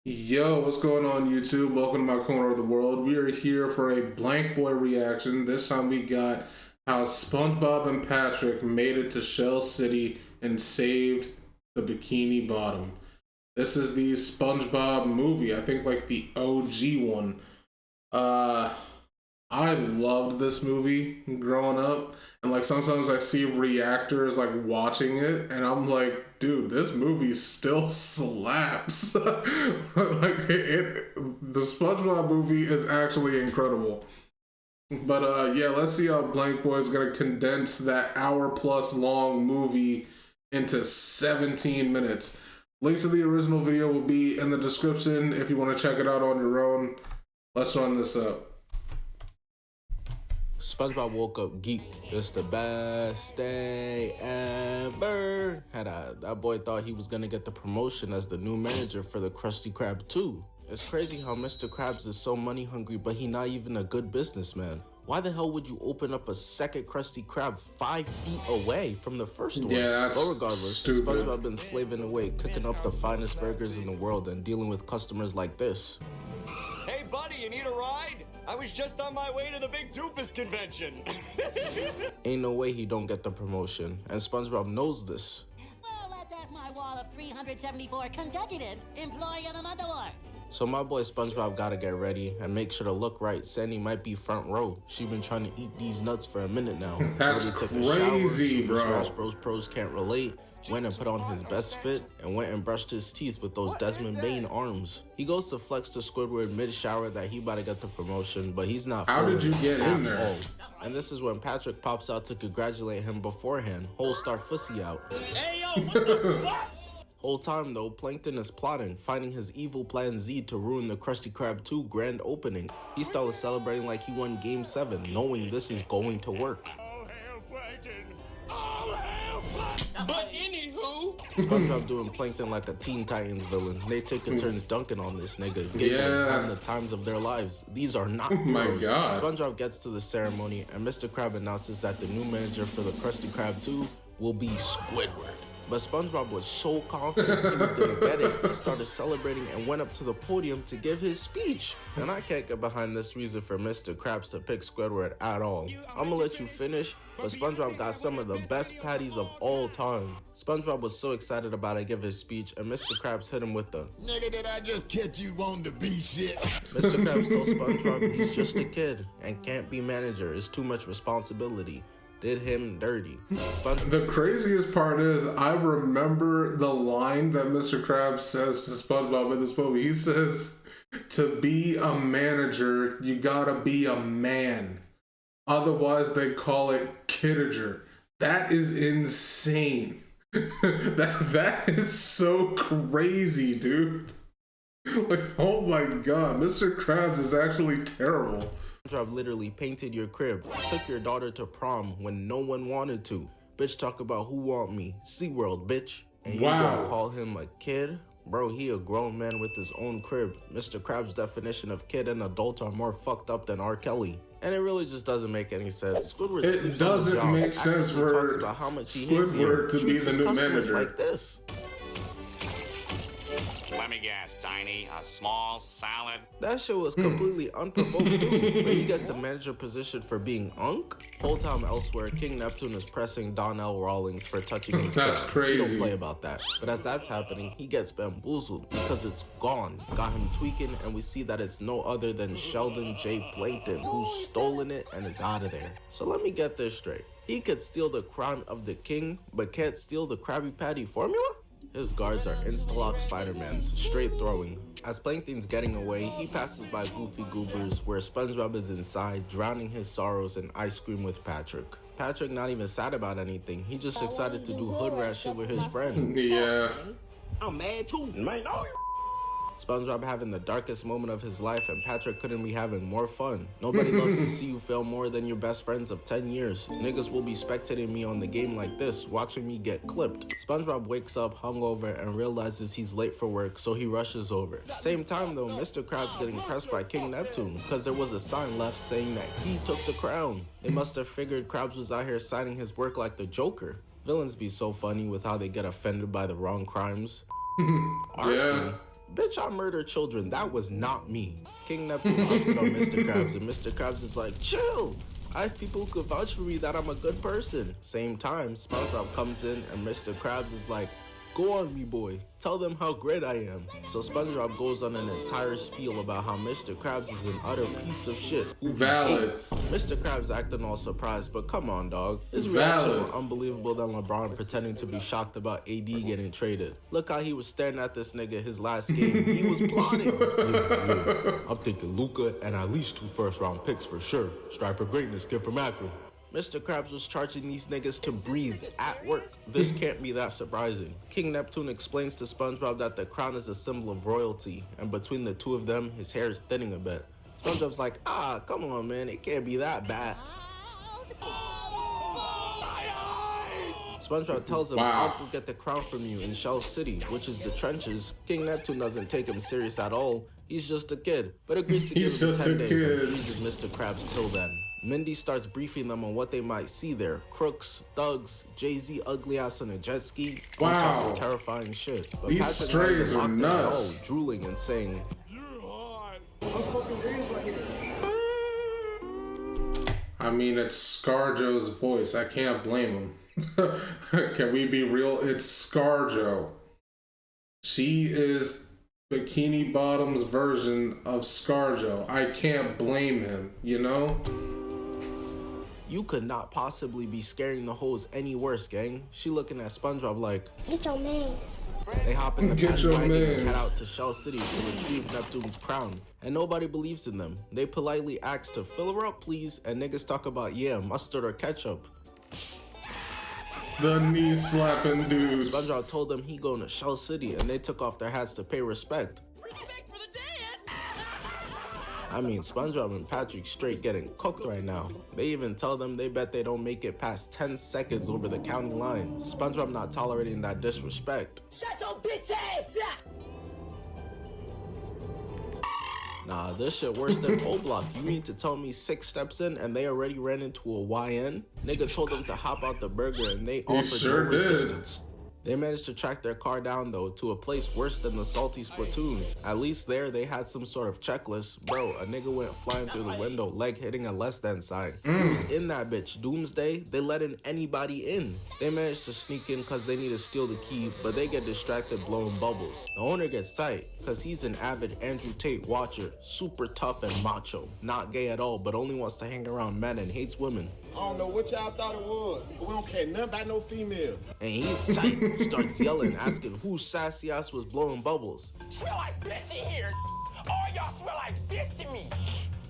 Yo, what's going on YouTube? Welcome to my corner of the world. We are here for a BlankBoy reaction. This time we got how SpongeBob and Patrick made it to Shell City and saved the Bikini Bottom. This is the SpongeBob movie, I think like the OG one. I loved this movie growing up, and like sometimes I see reactors like watching it, and I'm like, dude, this movie still slaps. The SpongeBob movie is actually incredible. But yeah, let's see how BlankBoy is gonna condense that hour-plus long movie into 17 minutes. Link to the original video will be in the description if you want to check it out on your own. Let's run this up. SpongeBob woke up geeked. It's the best day ever. That boy thought he was gonna get the promotion as the new manager for the Krusty Krab 2. It's crazy how Mr. Krabs is so money hungry, but he not even a good businessman. Why the hell would you open up a second Krusty Krab 5 feet away from the first one? Yeah, that's but regardless, stupid. SpongeBob been slaving away, cooking up the finest burgers in the world and dealing with customers like this. Hey buddy, you need a ride? I was just on my way to the Big Doofus convention. Ain't no way he don't get the promotion, and SpongeBob knows this. Well, let's ask my wall of 374 consecutive Employee of the Month award. So my boy SpongeBob gotta get ready and make sure to look right. Sandy might be front row. She been trying to eat these nuts for a minute now. That's crazy, bro. Smash Bros pros can't relate. Went and put on his best fit and went and brushed his teeth with those Desmond Bane arms. He goes to flex to Squidward mid-shower that he about to get the promotion, but he's not. How did you get in there? All. And this is when Patrick pops out to congratulate him beforehand. Whole star fussy out. Hey yo, what the fuck? Whole time though, Plankton is plotting, finding his evil plan Z to ruin the Krusty Krab 2 grand opening. He started celebrating like he won Game 7, knowing this is going to work. All hail Plankton! All hail Plankton! But anywho... SpongeBob doing Plankton like a Teen Titans villain. They taking turns dunking on this nigga, getting having the times of their lives. These are not heroes. My God. SpongeBob gets to the ceremony, and Mr. Krab announces that the new manager for the Krusty Krab 2 will be Squidward. But SpongeBob was so confident he was gonna get it, he started celebrating and went up to the podium to give his speech. And I can't get behind this reason for Mr. Krabs to pick Squidward at all. I'ma let you finish, but SpongeBob got some of the best patties of all time. SpongeBob was so excited about to give his speech, and Mr. Krabs hit him with the Nigga, did I just catch you on the beat shit? Mr. Krabs told SpongeBob he's just a kid and can't be manager, it's too much responsibility. Did him dirty. The craziest part is I remember the line that Mr. Krabs says to SpongeBob in this movie. He says, to be a manager, you gotta be a man. Otherwise, they call it kidager. That is insane. that is so crazy, dude. Like, oh my God, Mr. Krabs is actually terrible. SpongeBob literally painted your crib, took your daughter to prom when no one wanted to. Bitch talk about who want me, SeaWorld, bitch. And you gonna call him a kid? Bro, he a grown man with his own crib. Mr. Krabs' definition of kid and adult are more fucked up than R. Kelly. And it really just doesn't make any sense. Squidward It doesn't make sense for Squidward to be the new manager. Like this. Let me guess, Tiny, a small salad? That shit was completely unprovoked too, but he gets the manager position for being unk. Whole time elsewhere, King Neptune is pressing Donnell Rawlings for touching his That's crab. crazy. He don't play about that. But as that's happening, he gets bamboozled because it's gone. Got him tweaking, and we see that it's no other than Sheldon J. Plankton who's stolen it and is out of there. So let me get this straight. He could steal the crown of the king, but can't steal the Krabby Patty formula? His guards are Instalock Spider-Mans, straight throwing. As Plankton's getting away, he passes by Goofy Goobers, where SpongeBob is inside, drowning his sorrows in ice cream with Patrick. Patrick not even sad about anything, he just excited to do hood rat shit with his friend. Yeah. I'm mad too, man. SpongeBob having the darkest moment of his life, and Patrick couldn't be having more fun. Nobody loves to see you fail more than your best friends of 10 years. Niggas will be spectating me on the game like this, watching me get clipped. SpongeBob wakes up hungover and realizes he's late for work, so he rushes over. Same time though, Mr. Krabs getting pressed by King Neptune, because there was a sign left saying that he took the crown. They must have figured Krabs was out here signing his work like the Joker. Villains be so funny with how they get offended by the wrong crimes. Arson. Bitch, I murdered children. That was not me. King Neptune hops in on Mr. Krabs, and Mr. Krabs is like, chill. I have people who could vouch for me that I'm a good person. Same time, SpongeBob comes in, and Mr. Krabs is like, go on, me boy. Tell them how great I am. So SpongeBob goes on an entire spiel about how Mr. Krabs is an utter piece of shit. Valid. Mr. Krabs acting all surprised, but come on, dog. His reaction was unbelievable than LeBron pretending to be shocked about AD getting traded. Look how he was staring at this nigga his last game. He was plotting. Yeah. I'm thinking Luka and at least 2 first-round picks for sure. Strive for greatness, kid from Akron. Mr. Krabs was charging these niggas to breathe at work. This can't be that surprising. King Neptune explains to SpongeBob that the crown is a symbol of royalty, and between the two of them, his hair is thinning a bit. SpongeBob's like, come on, man, it can't be that bad. SpongeBob tells him, I'll go get the crown from you in Shell City, which is the trenches. King Neptune doesn't take him serious at all. He's just a kid, but agrees to give him 10 days and freezes Mr. Krabs till then. Mindy starts briefing them on what they might see there. Crooks, thugs, Jay-Z ugly ass on a jet ski. Wow. Talking terrifying shit. But these strays are nuts. Drooling and saying, I mean, it's ScarJo's voice. I can't blame him. Can we be real? It's ScarJo. She is Bikini Bottom's version of ScarJo. I can't blame him, you know? You could not possibly be scaring the hoes any worse, gang. She looking at SpongeBob like, get your man. They hop in the paddy wagon and head out to Shell City to retrieve Neptune's crown. And nobody believes in them. They politely ask to fill her up, please, and niggas talk about, yeah, mustard or ketchup. The knee slapping dudes. SpongeBob told them he going to Shell City, and they took off their hats to pay respect. I mean, SpongeBob and Patrick straight getting cooked right now. They even tell them they bet they don't make it past 10 seconds over the county line. SpongeBob not tolerating that disrespect. Shut your bitch ass up! Nah, this shit worse than O-Block. You mean to tell me 6 steps in and they already ran into a YN? Nigga told them to hop out the burger and they offered no resistance. They managed to track their car down though to a place worse than the salty Splatoon. At least there they had some sort of checklist. Bro, a nigga went flying through the window, leg hitting a less than sign. Who's in that bitch? Doomsday? They letting anybody in. They managed to sneak in cause they need to steal the key, but they get distracted blowing bubbles. The owner gets tight cause he's an avid Andrew Tate watcher, super tough and macho, not gay at all, but only wants to hang around men and hates women. I don't know what y'all thought it was, but we don't care nothing about no female. And he's tight, starts yelling, asking whose sassy ass was blowing bubbles. Smell like bitch in here. All y'all smell like bitch to me.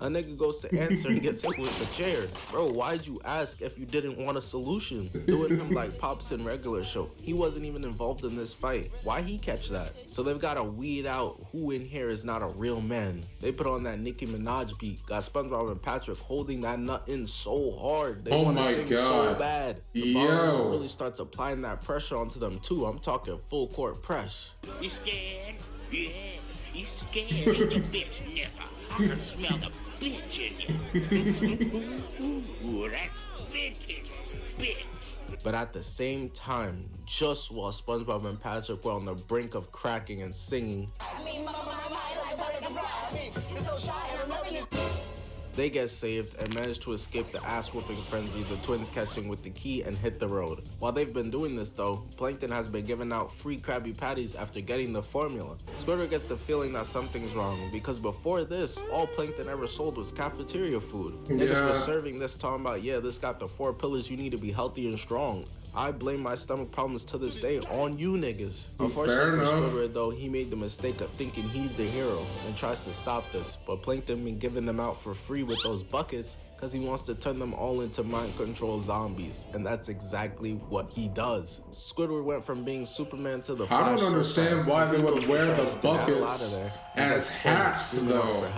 A nigga goes to answer and gets hit with the chair. Bro, why'd you ask if you didn't want a solution? Doing him like Pops in regular show. He wasn't even involved in this fight. Why he catch that? So they've got to weed out who in here is not a real man. They put on that Nicki Minaj beat. Got SpongeBob and Patrick holding that nut in so hard. They want to sing so bad. The bar really starts applying that pressure onto them too. I'm talking full court press. You scared? Yeah, you scared? Ain't you bitch nigga? I can smell the bitch in you. Ooh, that vintage bitch. But at the same time, just while SpongeBob and Patrick were on the brink of cracking and singing, they get saved and manage to escape the ass-whooping frenzy the twins catching with the key and hit the road. While they've been doing this though, Plankton has been giving out free Krabby Patties after getting the formula. Squidward gets the feeling that something's wrong because before this, all Plankton ever sold was cafeteria food. Niggas was serving this talking about, yeah, this got the 4 pillars you need to be healthy and strong. I blame my stomach problems to this day on you niggas. Unfortunately for Squidward though, he made the mistake of thinking he's the hero and tries to stop this, but Plankton been giving them out for free with those buckets because he wants to turn them all into mind control zombies, and that's exactly what he does. Squidward went from being Superman to the Flash. I don't understand why they would wear the buckets as hats though.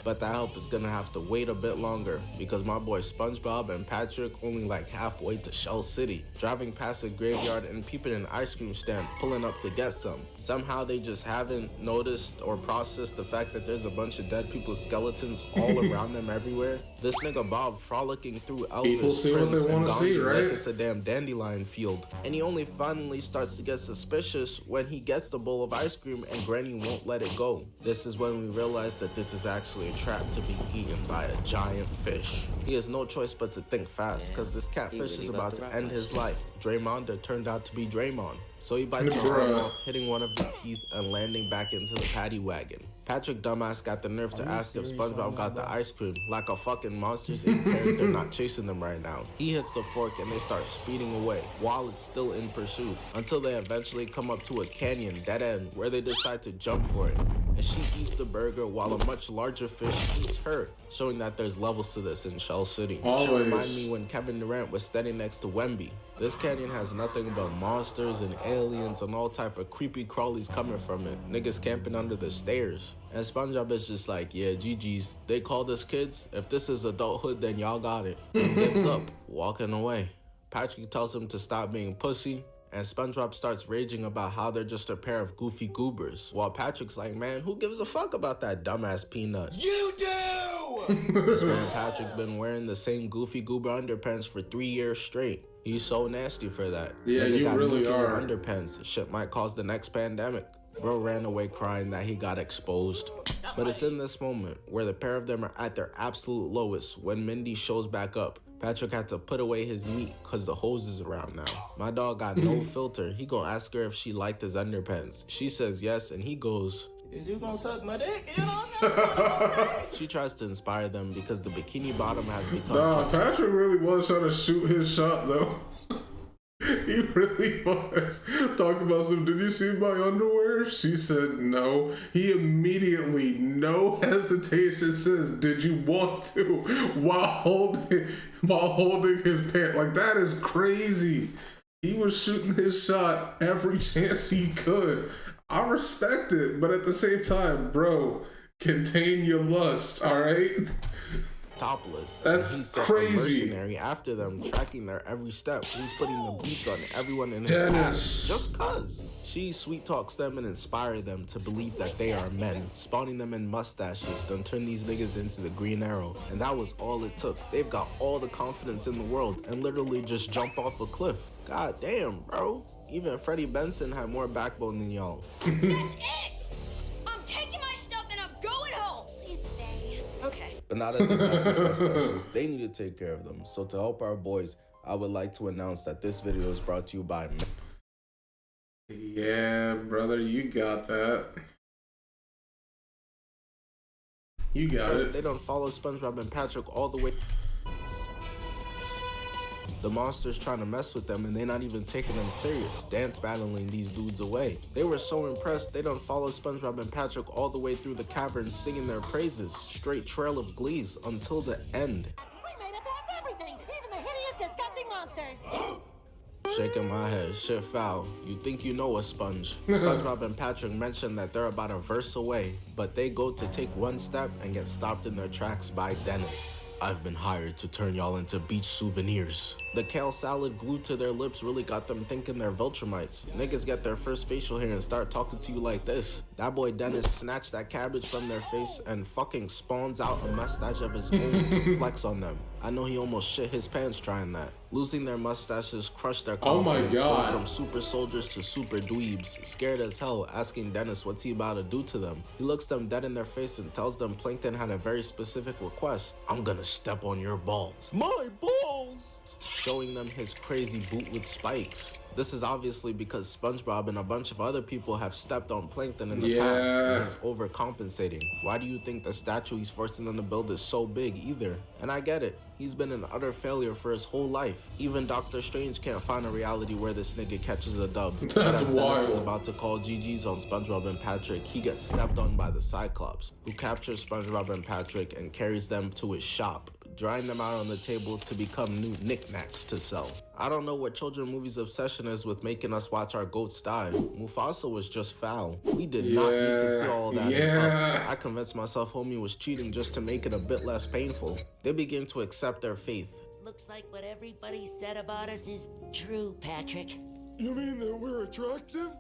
But that help is gonna have to wait a bit longer because my boy SpongeBob and Patrick only like halfway to Shell City, driving past a graveyard and peeping an ice cream stand, pulling up to get some. Somehow they just haven't noticed or processed the fact that there's a bunch of dead people's skeletons all around them everywhere. This nigga Bob frolicking through Elvis, Prince, and Gandhi like it's a damn dandelion field. And he only finally starts to get suspicious when he gets the bowl of ice cream and Granny won't let it go. This is when we realize that this is actually a trap to be eaten by a giant fish. He has no choice but to think fast, cause this catfish is about to end his life. Draymonda turned out to be Draymond. So he bites his arm off, hitting one of the teeth and landing back into the paddy wagon. Patrick dumbass got the nerve to ask if SpongeBob got the ice cream, like a fucking Monsters Inc. character not chasing them right now. He hits the fork and they start speeding away while it's still in pursuit, until they eventually come up to a canyon dead end where they decide to jump for it. And she eats the burger while a much larger fish eats her, showing that there's levels to this in Shell City. It reminds me when Kevin Durant was standing next to Wemby. This canyon has nothing but monsters and aliens and all type of creepy crawlies coming from it. Niggas camping under the stairs. And SpongeBob is just like, yeah, GG's. They call this kids. If this is adulthood, then y'all got it. And gives up, walking away. Patrick tells him to stop being pussy. And SpongeBob starts raging about how they're just a pair of goofy goobers. While Patrick's like, man, who gives a fuck about that dumbass peanut? You do! This man Patrick been wearing the same goofy goober underpants for 3 years straight. He's so nasty for that. Yeah, Nigga you got really nuclear are. underpants. Shit might cause the next pandemic. Bro ran away crying that he got exposed. But it's in this moment where the pair of them are at their absolute lowest when Mindy shows back up. Patrick had to put away his meat cause the hose is around now. My dog got no filter. He gonna ask her if she liked his underpants. She says yes and he goes, Is you gonna suck my dick? You know what I'm saying? She tries to inspire them because the Bikini Bottom has become Nah, Patrick really was trying to shoot his shot though. He really was. Talking about some, did you see my underwear? She said no. He immediately, no hesitation, says, did you want to? While holding his pant. Like, that is crazy. He was shooting his shot every chance he could. I respect it, but at the same time, bro, contain your lust, alright? topless. That's He sent crazy. a mercenary after them, tracking their every step. He's putting the beats on everyone in his path, just cause. She sweet talks them and inspires them to believe that they are men, spawning them in mustaches, done turn these niggas into the Green Arrow. And that was all it took. They've got all the confidence in the world and literally just jump off a cliff. God damn, bro. Even Freddie Benson had more backbone than y'all. That's it! I'm taking my stuff and I'm going home! Please stay. Okay. But now that they got these mustaches, they need to take care of them. So to help our boys, I would like to announce that this video is brought to you by Yeah, brother, you got that. You got it. They don't follow SpongeBob and Patrick all the way. The monster's trying to mess with them and they're not even taking them serious, dance battling these dudes away. They were so impressed they don't follow SpongeBob and Patrick all the way through the cavern singing their praises, straight trail of glees until the end. We made it past everything, even the hideous, disgusting monsters. Shaking my head, shit foul. You think you know a sponge. SpongeBob and Patrick mention that they're about a verse away, but they go to take one step and get stopped in their tracks by Dennis. I've been hired to turn y'all into beach souvenirs. The kale salad glued to their lips really got them thinking they're Viltrumites. Niggas get their first facial hair and start talking to you like this. That boy Dennis snatched that cabbage from their face and fucking spawns out a mustache of his own to flex on them. I know he almost shit his pants trying that. Losing their mustaches crushed their confidence, going from super soldiers to super dweebs. Scared as hell, asking Dennis what's he about to do to them. He looks them dead in their face and tells them Plankton had a very specific request. I'm gonna step on your balls. My balls! Showing them his crazy boot with spikes. This is obviously because SpongeBob and a bunch of other people have stepped on Plankton in the past and he's overcompensating. Why do you think the statue he's forcing them to build is so big either? And I get it. He's been an utter failure for his whole life. Even Doctor Strange can't find a reality where this nigga catches a dub. That's wild. Dennis is about to call GG's on SpongeBob and Patrick, he gets stepped on by the Cyclops, who captures SpongeBob and Patrick and carries them to his shop. drying them out on the table to become new knickknacks to sell. I don't know what children movies' obsession is with making us watch our goats die. Mufasa was just foul. We did not need to see all that. I convinced myself homie was cheating just to make it a bit less painful. They begin to accept their faith. Looks like what everybody said about us is true, Patrick. You mean that we're attractive?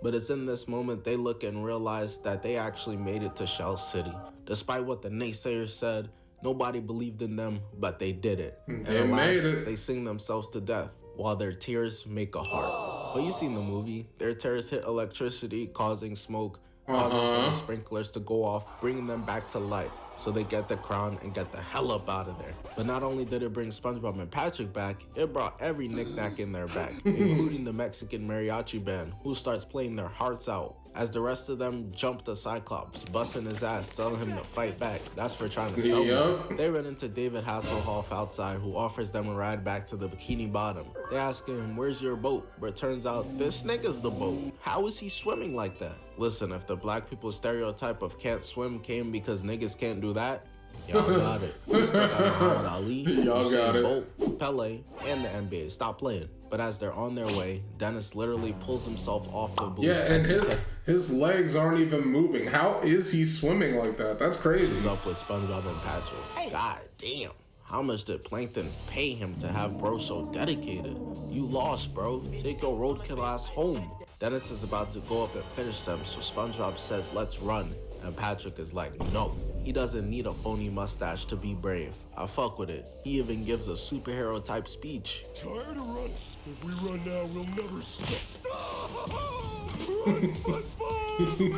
But it's in this moment they look and realize that they actually made it to Shell City. Despite what the naysayers said, nobody believed in them, but they did it. They made it. They sing themselves to death while their tears make a heart. But you seen the movie. Their tears hit electricity, causing smoke, causing for the sprinklers to go off, bringing them back to life. So they get the crown and get the hell up out of there. But not only did it bring SpongeBob and Patrick back, it brought every knickknack in their back, including the Mexican mariachi band, who starts playing their hearts out, as the rest of them jump the Cyclops, busting his ass, telling him to fight back. That's for trying to sell them. They run into David Hasselhoff outside, who offers them a ride back to the Bikini Bottom. They ask him, where's your boat? But it turns out this nigga's the boat. How is he swimming like that? Listen, if the black people stereotype of can't swim came because niggas can't do that, y'all got it. We still got Muhammad Ali, y'all got it. Bolt, Pele, and the NBA. Stop playing. But as they're on their way, Dennis literally pulls himself off the boot. Yeah, and his legs aren't even moving. How is he swimming like that? That's crazy. He's up with SpongeBob and Patrick. God damn. How much did Plankton pay him to have bro so dedicated? You lost, bro. Take your roadkill ass home. Dennis is about to go up and finish them, so SpongeBob says, let's run. And Patrick is like, no. He doesn't need a phony mustache to be brave. I fuck with it. He even gives a superhero type speech. Tired of running? If we run now, we'll never stop.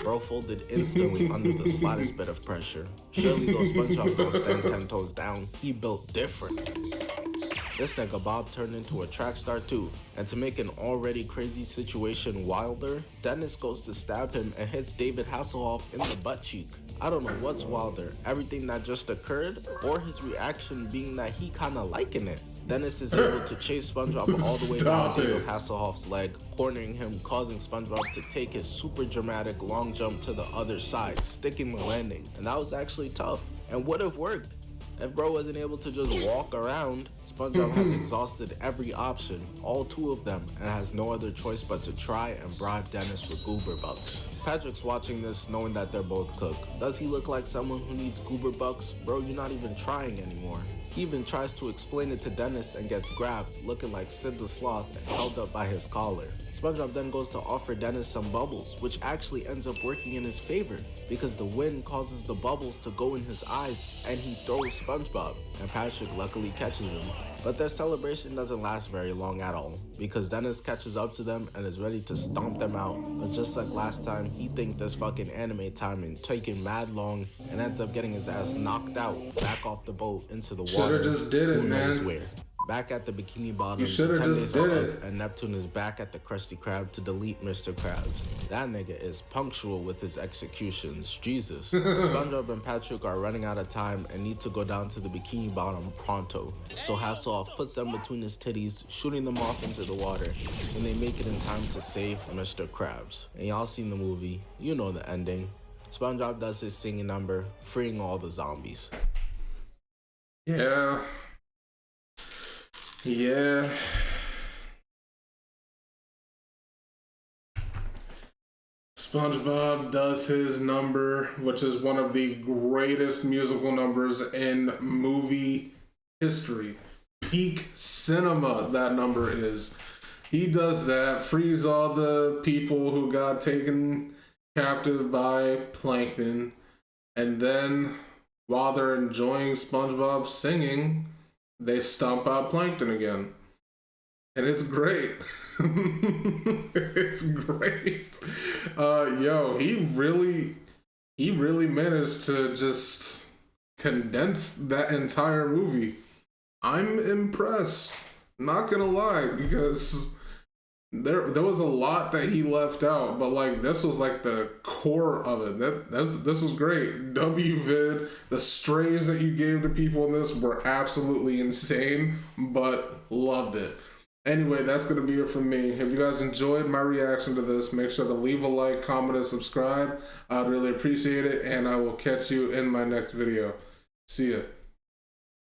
Bro folded instantly under the slightest bit of pressure. Surely though SpongeBob don't stand 10 toes down, he built different. This nigga Bob turned into a track star too, and to make an already crazy situation wilder, Dennis goes to stab him and hits David Hasselhoff in the butt cheek. I don't know what's wilder, everything that just occurred, or his reaction being that he kinda liking it. Dennis is able to chase SpongeBob all the way down David Hasselhoff's leg, cornering him, causing SpongeBob to take his super dramatic long jump to the other side, sticking the landing. And that was actually tough, and would have worked. If bro wasn't able to just walk around, SpongeBob has exhausted every option, all two of them, and has no other choice but to try and bribe Dennis with goober bucks. Patrick's watching this knowing that they're both cooked. Does he look like someone who needs goober bucks? Bro, you're not even trying anymore. He even tries to explain it to Dennis and gets grabbed, looking like Sid the Sloth and held up by his collar. SpongeBob then goes to offer Dennis some bubbles, which actually ends up working in his favor, because the wind causes the bubbles to go in his eyes and he throws SpongeBob, and Patrick luckily catches him. But their celebration doesn't last very long at all, because Dennis catches up to them and is ready to stomp them out, but just like last time, he thinks this fucking anime timing taking mad long and ends up getting his ass knocked out back off the boat into the water. Shoulda just did it, man. Where. Back at the Bikini Bottom, you shoulda just did it. And Neptune is back at the Krusty Krab to delete Mr. Krabs. That nigga is punctual with his executions. Jesus. SpongeBob and Patrick are running out of time and need to go down to the Bikini Bottom pronto. So Hasselhoff puts them between his titties, shooting them off into the water, and they make it in time to save Mr. Krabs. And y'all seen the movie, you know the ending. SpongeBob does his singing number, freeing all the zombies. Yeah. Yeah. SpongeBob does his number, which is one of the greatest musical numbers in movie history. Peak cinema, that number is. He does that, frees all the people who got taken captive by Plankton, and then while they're enjoying SpongeBob singing, they stomp out Plankton again. And it's great. It's great. Yo, he really managed to just condense that entire movie. I'm impressed. Not gonna lie, because there was a lot that he left out, but like this was like the core of it. This was great. WVid, the strays that you gave to people in this were absolutely insane, but loved it. Anyway, that's going to be it from me. If you guys enjoyed my reaction to this, make sure to leave a like, comment, and subscribe. I'd really appreciate it, and I will catch you in my next video. See ya.